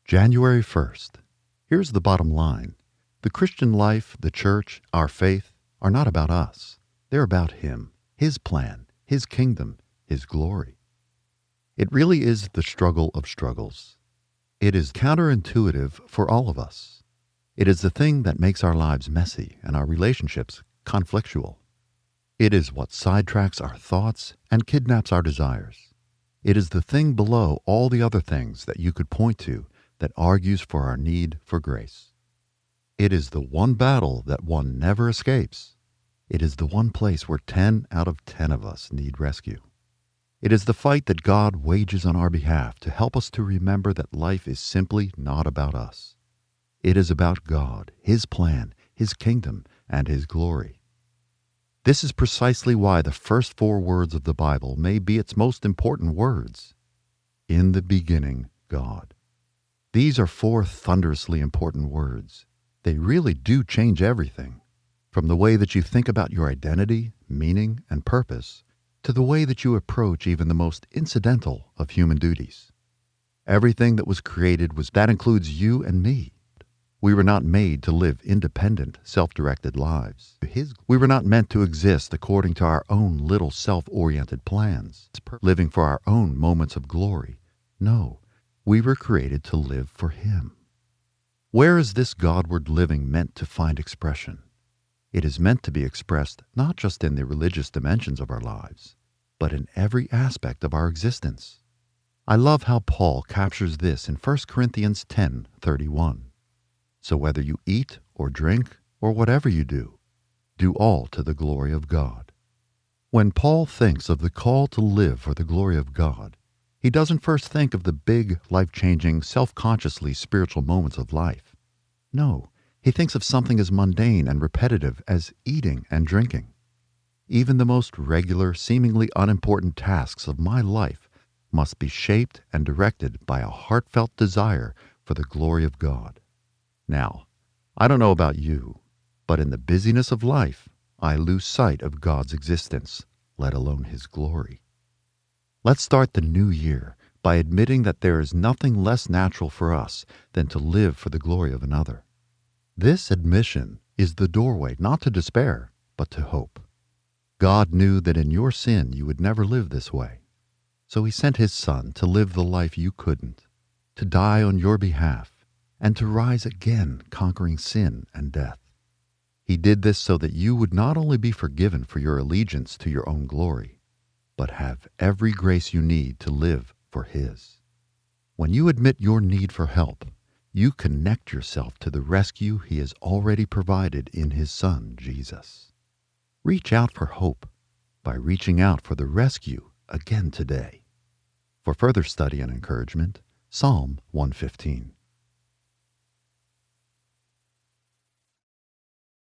January 1st. Here's the bottom line. The Christian life, the church, our faith are not about us. They're about Him, His plan, His kingdom, His glory. It really is the struggle of struggles. It is counterintuitive for all of us. It is the thing that makes our lives messy and our relationships conflictual. It is what sidetracks our thoughts and kidnaps our desires. It is the thing below all the other things that you could point to that argues for our need for grace. It is the one battle that one never escapes. It is the one place where 10 out of 10 of us need rescue. It is the fight that God wages on our behalf to help us to remember that life is simply not about us. It is about God, His plan, His kingdom, and His glory. This is precisely why the first 4 words of the Bible may be its most important words. In the beginning, God. These are 4 thunderously important words. They really do change everything, from the way that you think about your identity, meaning, and purpose, to the way that you approach even the most incidental of human duties. Everything that was created that includes you and me. We were not made to live independent, self-directed lives. We were not meant to exist according to our own little self-oriented plans, living for our own moments of glory. No, we were created to live for Him. Where is this Godward living meant to find expression? It is meant to be expressed not just in the religious dimensions of our lives, but in every aspect of our existence. I love how Paul captures this in 1 Corinthians 10:31. So whether you eat or drink or whatever you do all to the glory of God. When Paul thinks of the call to live for the glory of God, he doesn't first think of the big, life-changing, self-consciously spiritual moments of life. No, he thinks of something as mundane and repetitive as eating and drinking. Even the most regular, seemingly unimportant tasks of my life must be shaped and directed by a heartfelt desire for the glory of God. Now, I don't know about you, but in the busyness of life, I lose sight of God's existence, let alone His glory. Let's start the new year by admitting that there is nothing less natural for us than to live for the glory of another. This admission is the doorway not to despair, but to hope. God knew that in your sin you would never live this way. So He sent His Son to live the life you couldn't, to die on your behalf, and to rise again conquering sin and death. He did this so that you would not only be forgiven for your allegiance to your own glory, but have every grace you need to live for His. When you admit your need for help, you connect yourself to the rescue He has already provided in His Son, Jesus. Reach out for hope by reaching out for the rescue again today. For further study and encouragement, Psalm 115.